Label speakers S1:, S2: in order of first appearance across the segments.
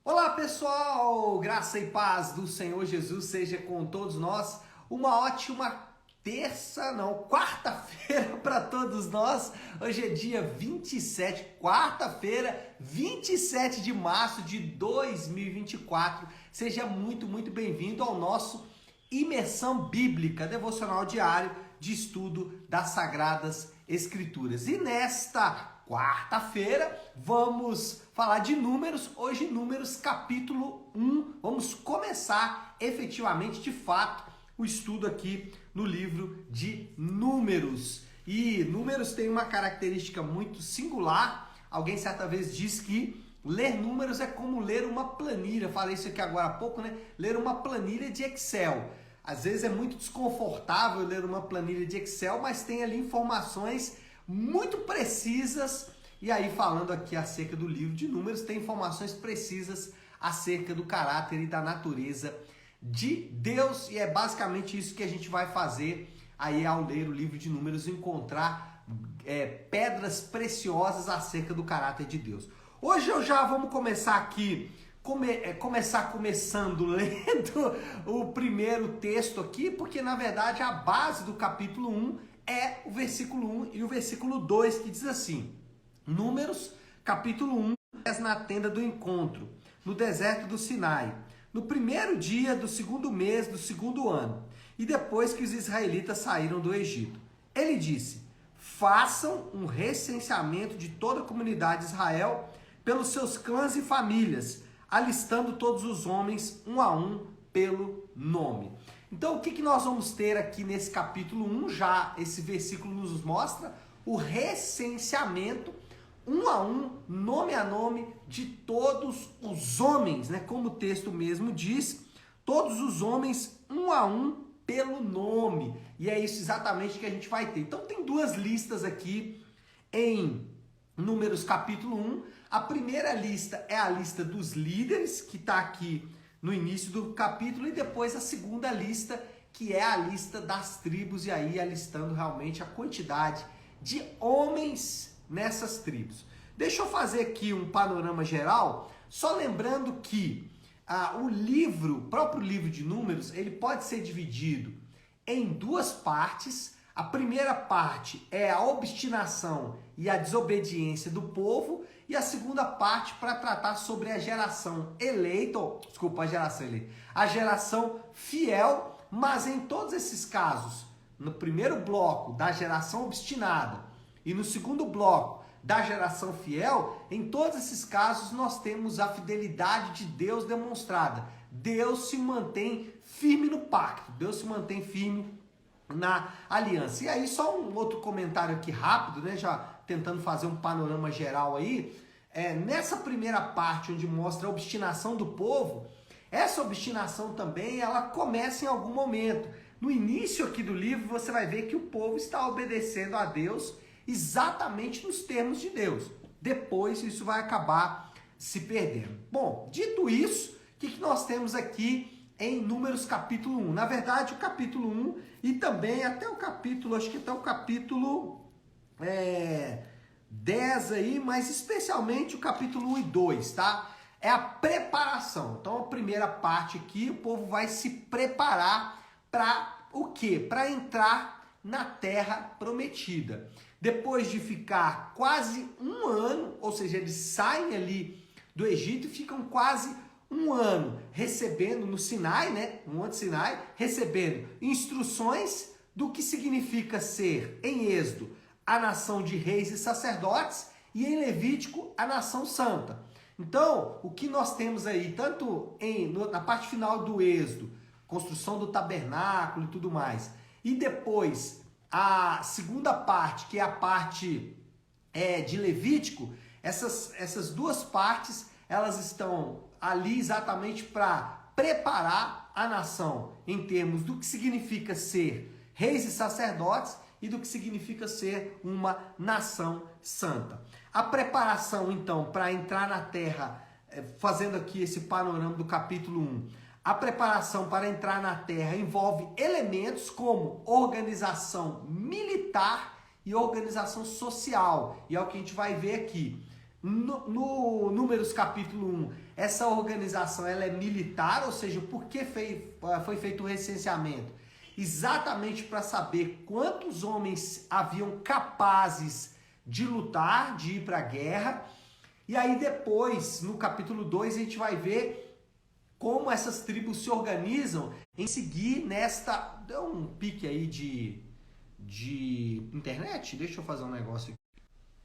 S1: Olá pessoal, graça e paz do Senhor Jesus seja com todos nós. Uma ótima quarta-feira para todos nós. Hoje é dia 27, quarta-feira, 27 de março de 2024. Seja muito bem-vindo ao nosso Imersão Bíblica, devocional diário de estudo das Sagradas Escrituras. E nesta quarta-feira vamos falar de Números, hoje Números capítulo 1. Vamos começar efetivamente, de fato, o estudo aqui no livro de Números. E Números tem uma característica muito singular. Alguém certa vez disse que ler Números é como ler uma planilha. Eu falei isso aqui agora há pouco, né? Ler uma planilha de Excel. Às vezes é muito desconfortável ler uma planilha de Excel, mas tem ali informações muito precisas. E aí, falando aqui acerca do livro de Números, tem informações precisas acerca do caráter e da natureza de Deus. E é basicamente isso que a gente vai fazer aí ao ler o livro de Números, encontrar pedras preciosas acerca do caráter de Deus. Hoje vamos começar aqui, começando lendo o primeiro texto aqui, porque na verdade a base do capítulo 1 é o versículo 1 e o versículo 2, que diz assim: Números, capítulo 1, na tenda do encontro, no deserto do Sinai, no primeiro dia do segundo mês do segundo ano, e depois que os israelitas saíram do Egito. Ele disse: façam um recenseamento de toda a comunidade de Israel pelos seus clãs e famílias, alistando todos os homens, um a um, pelo nome. Então, o que nós vamos ter aqui nesse capítulo 1? Já esse versículo nos mostra o recenseamento, um a um, nome a nome, de todos os homens, né? Como o texto mesmo diz, todos os homens, um a um, pelo nome. E é isso exatamente que a gente vai ter. Então, tem duas listas aqui em Números capítulo 1. A primeira lista é a lista dos líderes, que está aqui no início do capítulo, e depois a segunda lista, que é a lista das tribos, e aí alistando realmente a quantidade de homens nessas tribos. Deixa eu fazer aqui um panorama geral, só lembrando que o próprio livro de Números, ele pode ser dividido em duas partes. A primeira parte é a obstinação e a desobediência do povo, e a segunda parte para tratar sobre a geração a geração fiel. Mas em todos esses casos, no primeiro bloco da geração obstinada e no segundo bloco da geração fiel, em todos esses casos nós temos a fidelidade de Deus demonstrada. Deus se mantém firme no pacto, Deus se mantém firme na aliança. E aí só um outro comentário aqui rápido, né, já tentando fazer um panorama geral aí, nessa primeira parte onde mostra a obstinação do povo, essa obstinação também ela começa em algum momento. No início aqui do livro você vai ver que o povo está obedecendo a Deus exatamente nos termos de Deus. Depois isso vai acabar se perdendo. Bom, dito isso, o que nós temos aqui em Números capítulo 1? Na verdade, o capítulo 1 e também até o capítulo, acho que até o capítulo 10 aí, mas especialmente o capítulo 1 e 2, tá? É a preparação. Então, a primeira parte aqui, o povo vai se preparar para o quê? Para entrar na terra prometida. Depois de ficar quase um ano, ou seja, eles saem ali do Egito e ficam quase um ano recebendo no Sinai, né, no Monte Sinai, recebendo instruções do que significa ser, em Êxodo, a nação de reis e sacerdotes, e em Levítico, a nação santa. Então, o que nós temos aí, tanto na parte final do Êxodo, construção do tabernáculo e tudo mais, e depois a segunda parte, que é a parte de Levítico, essas duas partes, elas estão ali exatamente para preparar a nação em termos do que significa ser reis e sacerdotes e do que significa ser uma nação santa. A preparação, então, para entrar na terra, fazendo aqui esse panorama do capítulo 1, a preparação para entrar na terra envolve elementos como organização militar e organização social. E é o que a gente vai ver aqui. No Números capítulo 1, essa organização ela é militar, ou seja, por que foi feito o recenseamento? Exatamente para saber quantos homens haviam capazes de lutar, de ir para a guerra. E aí depois, no capítulo 2, a gente vai ver como essas tribos se organizam em seguir nesta... Deu um pique aí de internet? Deixa eu fazer um negócio aqui.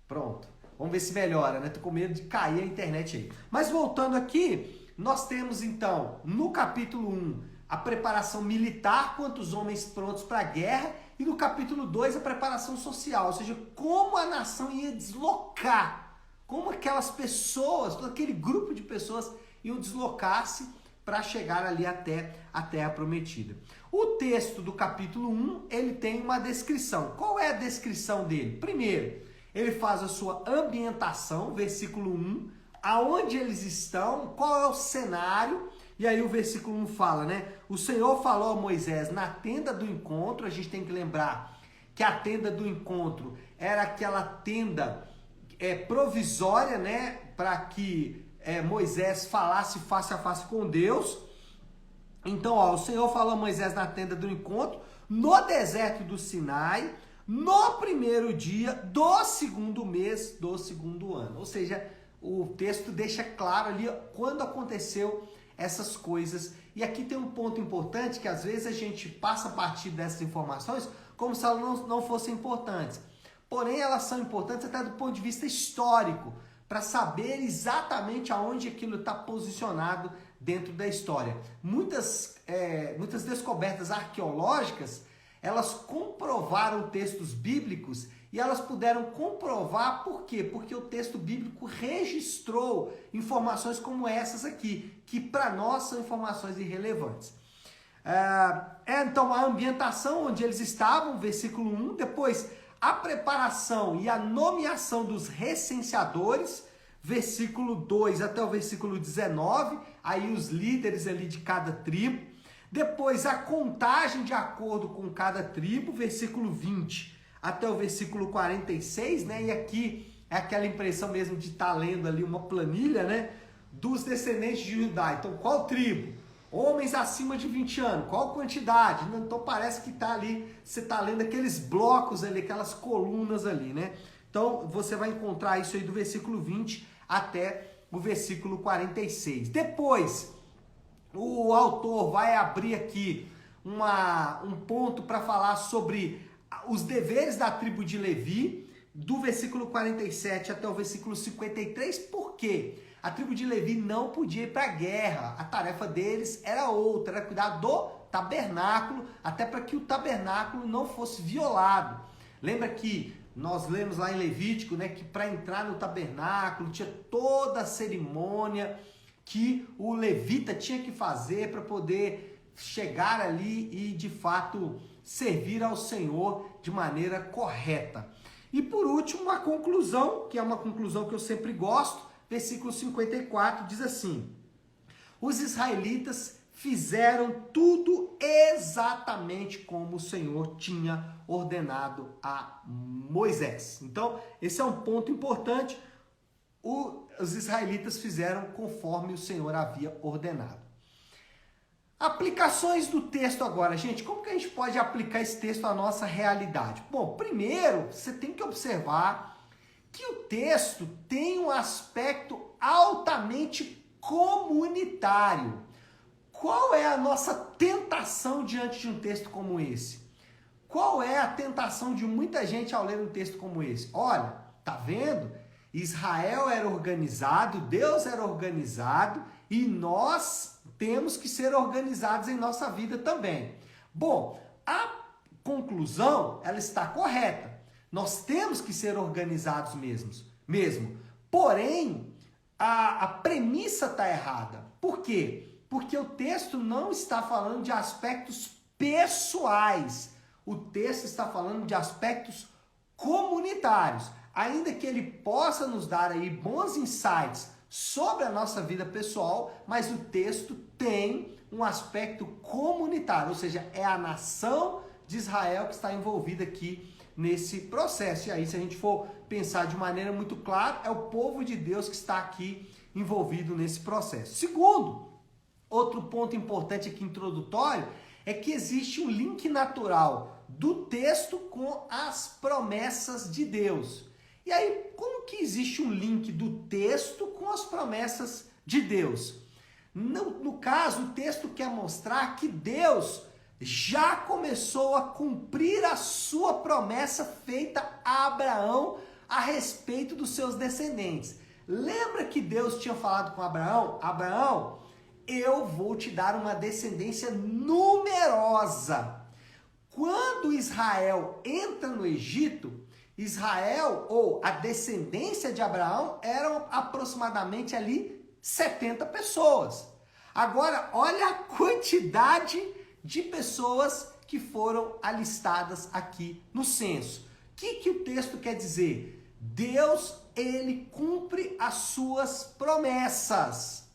S1: Pronto. Vamos ver se melhora, né? Tô com medo de cair a internet aí. Mas voltando aqui, nós temos então, no capítulo 1, a preparação militar, quantos homens prontos para a guerra, e no capítulo 2, a preparação social, ou seja, como a nação ia deslocar, como aquelas pessoas, todo aquele grupo de pessoas iam deslocar-se para chegar ali até a Terra Prometida. O texto do capítulo 1, ele tem uma descrição. Qual é a descrição dele? Primeiro, ele faz a sua ambientação, versículo 1, aonde eles estão, qual é o cenário, e aí o versículo 1 fala, né? O Senhor falou a Moisés na tenda do encontro. A gente tem que lembrar que a tenda do encontro era aquela tenda provisória, né? Para que Moisés falasse face a face com Deus. Então, ó, o Senhor falou a Moisés na tenda do encontro, no deserto do Sinai, no primeiro dia do segundo mês do segundo ano. Ou seja, o texto deixa claro ali quando aconteceu essas coisas. E aqui tem um ponto importante que às vezes a gente passa a partir dessas informações como se elas não fossem importantes. Porém, elas são importantes até do ponto de vista histórico, para saber exatamente aonde aquilo está posicionado dentro da história. Muitas descobertas arqueológicas, elas comprovaram textos bíblicos e elas puderam comprovar por quê? Porque o texto bíblico registrou informações como essas aqui, que para nós são informações irrelevantes. Então a ambientação onde eles estavam, versículo 1, depois a preparação e a nomeação dos recenseadores, versículo 2 até o versículo 19, aí os líderes ali de cada tribo. Depois a contagem de acordo com cada tribo, versículo 20 até o versículo 46, né? E aqui é aquela impressão mesmo de estar lendo ali uma planilha, né? Dos descendentes de Judá. Então, qual tribo? Homens acima de 20 anos. Qual quantidade? Então, parece que está ali, você está lendo aqueles blocos ali, aquelas colunas ali, né? Então, você vai encontrar isso aí do versículo 20 até o versículo 46. Depois, o autor vai abrir aqui um ponto para falar sobre os deveres da tribo de Levi, do versículo 47 até o versículo 53. Por quê? A tribo de Levi não podia ir para a guerra. A tarefa deles era outra, era cuidar do tabernáculo, até para que o tabernáculo não fosse violado. Lembra que nós lemos lá em Levítico, né, que para entrar no tabernáculo tinha toda a cerimônia que o levita tinha que fazer para poder chegar ali e, de fato, servir ao Senhor de maneira correta. E, por último, a conclusão, que é uma conclusão que eu sempre gosto, versículo 54, diz assim: os israelitas fizeram tudo exatamente como o Senhor tinha ordenado a Moisés. Então, esse é um ponto importante. Os israelitas fizeram conforme o Senhor havia ordenado. Aplicações do texto agora, gente. Como que a gente pode aplicar esse texto à nossa realidade? Bom, primeiro, você tem que observar que o texto tem um aspecto altamente comunitário. Qual é a nossa tentação diante de um texto como esse? Qual é a tentação de muita gente ao ler um texto como esse? Olha, tá vendo? Israel era organizado, Deus era organizado e nós temos que ser organizados em nossa vida também. Bom, a conclusão, ela está correta. Nós temos que ser organizados mesmo. Porém, a premissa está errada. Por quê? Porque o texto não está falando de aspectos pessoais. O texto está falando de aspectos comunitários. Ainda que ele possa nos dar aí bons insights sobre a nossa vida pessoal, mas o texto tem um aspecto comunitário, ou seja, é a nação de Israel que está envolvida aqui nesse processo. E aí, se a gente for pensar de maneira muito clara, é o povo de Deus que está aqui envolvido nesse processo. Segundo, outro ponto importante aqui introdutório, é que existe um link natural do texto com as promessas de Deus. E aí, como que existe um link do texto com as promessas de Deus? No caso, o texto quer mostrar que Deus já começou a cumprir a sua promessa feita a Abraão a respeito dos seus descendentes. Lembra que Deus tinha falado com Abraão? Abraão, eu vou te dar uma descendência numerosa. Quando Israel entra no Egito, Israel, ou a descendência de Abraão, eram aproximadamente ali 70 pessoas. Agora, olha a quantidade de pessoas que foram alistadas aqui no censo. O que o texto quer dizer? Deus, ele cumpre as suas promessas.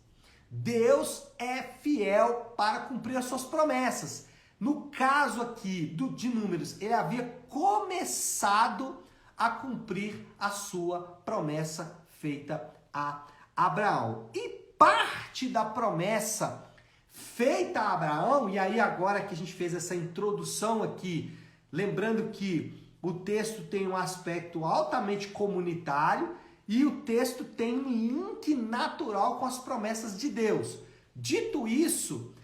S1: Deus é fiel para cumprir as suas promessas. No caso aqui de Números, ele havia começado a cumprir a sua promessa feita a Abraão. E parte da promessa feita a Abraão, e aí agora que a gente fez essa introdução aqui, lembrando que o texto tem um aspecto altamente comunitário e o texto tem um link natural com as promessas de Deus. Dito isso,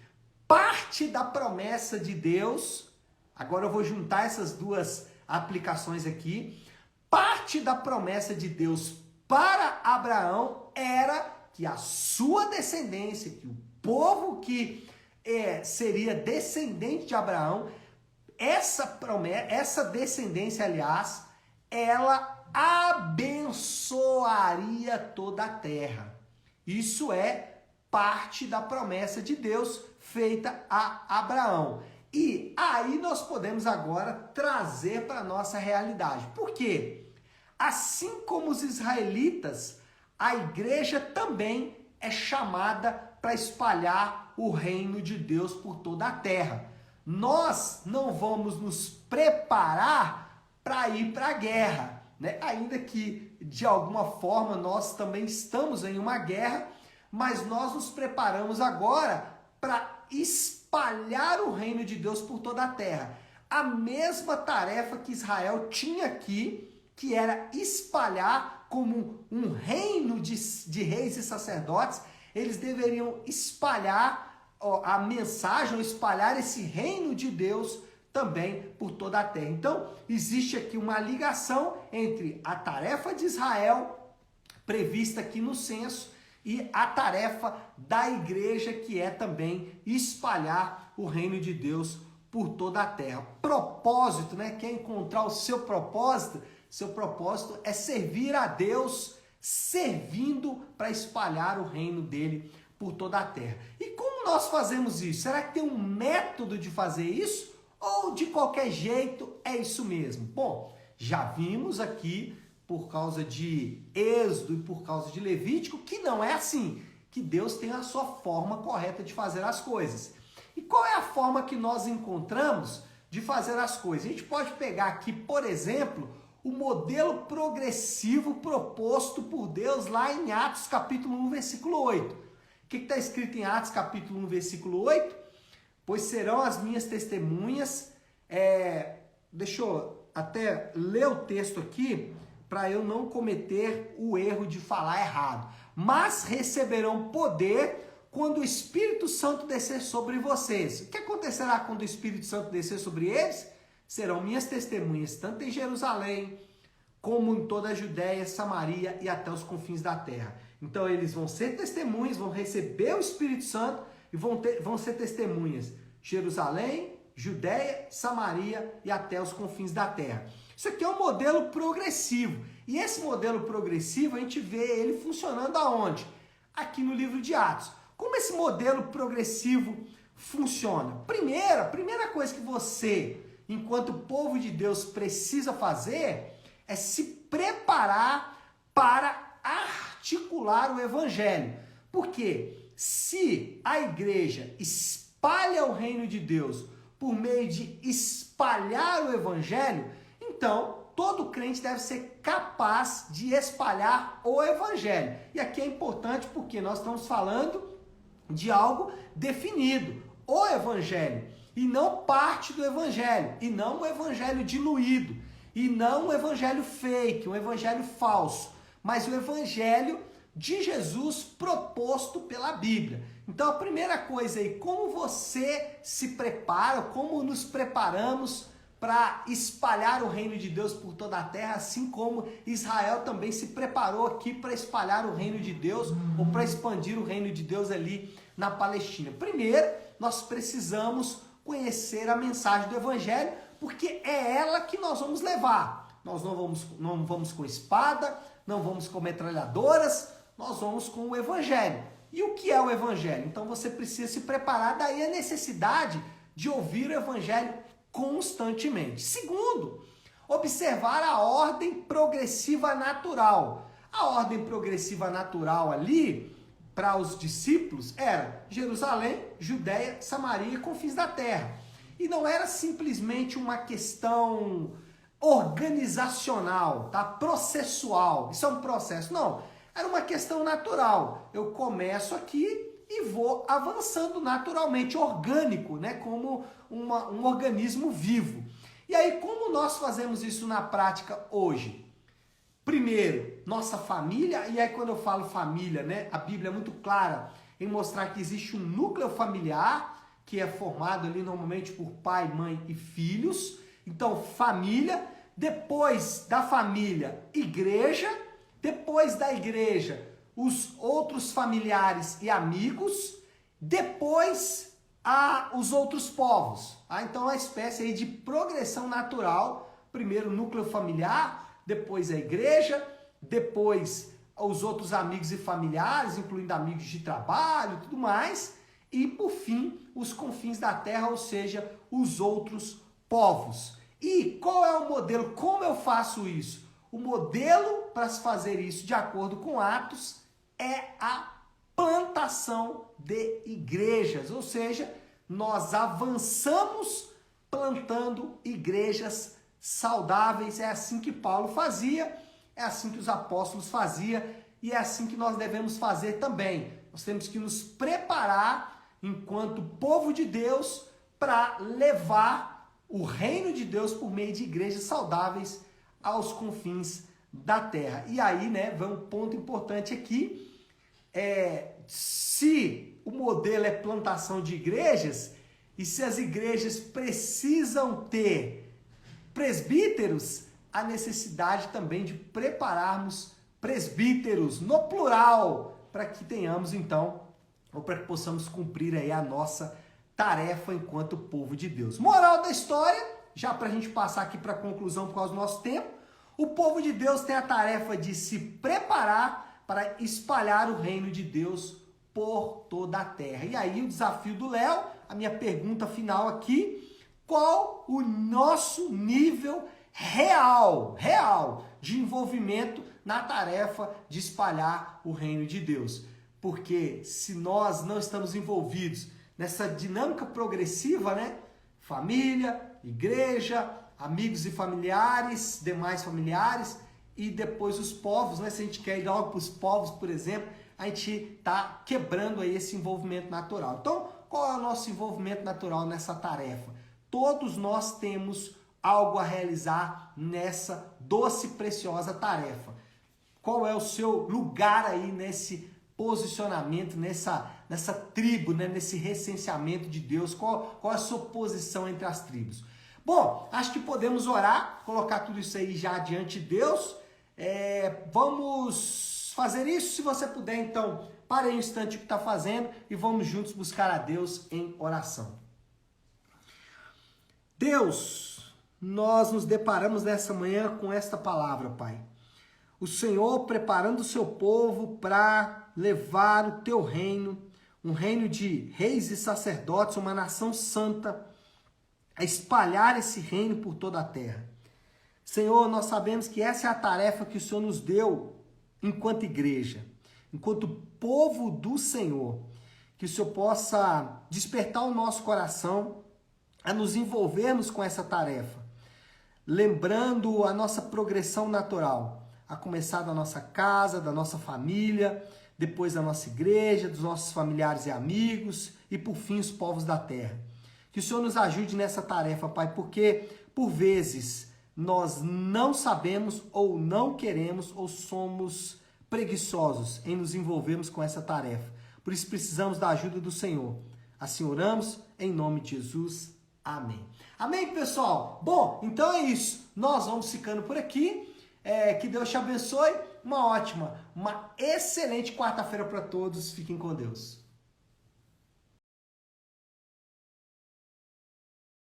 S1: parte da promessa de Deus, agora eu vou juntar essas duas aplicações aqui, parte da promessa de Deus para Abraão era que a sua descendência, que o povo que seria descendente de Abraão, essa descendência, aliás, ela abençoaria toda a terra. Isso é parte da promessa de Deus feita a Abraão. E aí nós podemos agora trazer para a nossa realidade. Por quê? Assim como os israelitas, a igreja também é chamada para espalhar o reino de Deus por toda a terra. Nós não vamos nos preparar para ir para a guerra, né? Ainda que de alguma forma nós também estamos em uma guerra, mas nós nos preparamos agora para espalhar o reino de Deus por toda a terra. A mesma tarefa que Israel tinha aqui, que era espalhar como um reino de reis e sacerdotes, eles deveriam espalhar a mensagem, espalhar esse reino de Deus também por toda a terra. Então, existe aqui uma ligação entre a tarefa de Israel, prevista aqui no censo, e a tarefa da igreja, que é também espalhar o reino de Deus por toda a terra. Propósito, né? Quer encontrar o seu propósito? Seu propósito é servir a Deus, servindo para espalhar o reino dele por toda a terra. E como nós fazemos isso? Será que tem um método de fazer isso? Ou de qualquer jeito é isso mesmo? Bom, já vimos aqui, por causa de Êxodo e por causa de Levítico, que não é assim, que Deus tem a sua forma correta de fazer as coisas. E qual é a forma que nós encontramos de fazer as coisas? A gente pode pegar aqui, por exemplo, o modelo progressivo proposto por Deus lá em Atos capítulo 1, versículo 8. O que está escrito em Atos capítulo 1, versículo 8? Pois serão as minhas testemunhas. Deixa eu até ler o texto aqui, para eu não cometer o erro de falar errado. Mas receberão poder quando o Espírito Santo descer sobre vocês. O que acontecerá quando o Espírito Santo descer sobre eles? Serão minhas testemunhas, tanto em Jerusalém, como em toda a Judéia, Samaria e até os confins da terra. Então eles vão ser testemunhas, vão receber o Espírito Santo e vão ser testemunhas. Jerusalém, Judéia, Samaria e até os confins da terra. Isso aqui é um modelo progressivo. E esse modelo progressivo, a gente vê ele funcionando aonde? Aqui no livro de Atos. Como esse modelo progressivo funciona? A primeira coisa que você, enquanto povo de Deus, precisa fazer é se preparar para articular o evangelho. Porque se a igreja espalha o reino de Deus por meio de espalhar o evangelho, Então, todo crente deve ser capaz de espalhar o evangelho. E aqui é importante porque nós estamos falando de algo definido, o evangelho, e não parte do evangelho, e não um evangelho diluído, e não um evangelho fake, um evangelho falso, mas o evangelho de Jesus proposto pela Bíblia. Então a primeira coisa aí, como você se prepara, como nos preparamos para espalhar o reino de Deus por toda a terra, assim como Israel também se preparou aqui para espalhar o reino de Deus, ou para expandir o reino de Deus ali na Palestina. Primeiro, nós precisamos conhecer a mensagem do evangelho, porque é ela que nós vamos levar. Nós não vamos com espada, não vamos com metralhadoras, nós vamos com o evangelho. E o que é o evangelho? Então você precisa se preparar, daí a necessidade de ouvir o evangelho constantemente. Segundo, observar a ordem progressiva natural. A ordem progressiva natural ali, para os discípulos, era Jerusalém, Judéia, Samaria e confins da terra. E não era simplesmente uma questão organizacional, tá? Processual. Isso é um processo. Não, era uma questão natural. Eu começo aqui e vou avançando naturalmente, orgânico, né? Como um organismo vivo. E aí, como nós fazemos isso na prática hoje? Primeiro, nossa família, e aí quando eu falo família, né? A Bíblia é muito clara em mostrar que existe um núcleo familiar, que é formado ali normalmente por pai, mãe e filhos. Então, família, depois da família, igreja, depois da igreja, os outros familiares e amigos, depois os outros povos. Então, é uma espécie aí de progressão natural, primeiro o núcleo familiar, depois a igreja, depois os outros amigos e familiares, incluindo amigos de trabalho e tudo mais, e por fim, os confins da terra, ou seja, os outros povos. E qual é o modelo? Como eu faço isso? O modelo para se fazer isso, de acordo com Atos, é a plantação de igrejas, ou seja, nós avançamos plantando igrejas saudáveis. É assim que Paulo fazia, é assim que os apóstolos faziam e é assim que nós devemos fazer também. Nós temos que nos preparar enquanto povo de Deus para levar o reino de Deus por meio de igrejas saudáveis aos confins da terra. E aí, né, vem um ponto importante aqui, se o modelo é plantação de igrejas e se as igrejas precisam ter presbíteros, a necessidade também de prepararmos presbíteros no plural, para que tenhamos então, ou para que possamos cumprir aí a nossa tarefa enquanto povo de Deus. Moral da história, já para a gente passar aqui para a conclusão por causa do nosso tempo, o povo de Deus tem a tarefa de se preparar para espalhar o reino de Deus por toda a terra. E aí o desafio do Léo, a minha pergunta final aqui, qual o nosso nível real de envolvimento na tarefa de espalhar o reino de Deus? Porque se nós não estamos envolvidos nessa dinâmica progressiva, né? Família, igreja, amigos e familiares, demais familiares, e depois os povos, né? Se a gente quer ir logo para os povos, por exemplo, a gente está quebrando aí esse envolvimento natural. Então, qual é o nosso envolvimento natural nessa tarefa? Todos nós temos algo a realizar nessa doce e preciosa tarefa. Qual é o seu lugar aí nesse posicionamento, nessa tribo, né? Nesse recenseamento de Deus? Qual é a sua posição entre as tribos? Bom, acho que podemos orar, colocar tudo isso aí já diante de Deus. Vamos fazer isso. Se você puder, então, pare aí um instante o que está fazendo e vamos juntos buscar a Deus em oração. Deus, nós nos deparamos nessa manhã com esta palavra, Pai. O Senhor preparando o seu povo para levar o teu reino, um reino de reis e sacerdotes, uma nação santa, a espalhar esse reino por toda a terra. Senhor, nós sabemos que essa é a tarefa que o Senhor nos deu enquanto igreja, enquanto povo do Senhor, que o Senhor possa despertar o nosso coração a nos envolvermos com essa tarefa, lembrando a nossa progressão natural, a começar da nossa casa, da nossa família, depois da nossa igreja, dos nossos familiares e amigos e por fim os povos da terra. Que o Senhor nos ajude nessa tarefa, Pai, porque por vezes nós não sabemos ou não queremos ou somos preguiçosos em nos envolvermos com essa tarefa. Por isso precisamos da ajuda do Senhor. Assim oramos, em nome de Jesus. Amém. Amém, pessoal? Bom, então é isso. Nós vamos ficando por aqui. Que Deus te abençoe. Uma excelente quarta-feira para todos. Fiquem com Deus.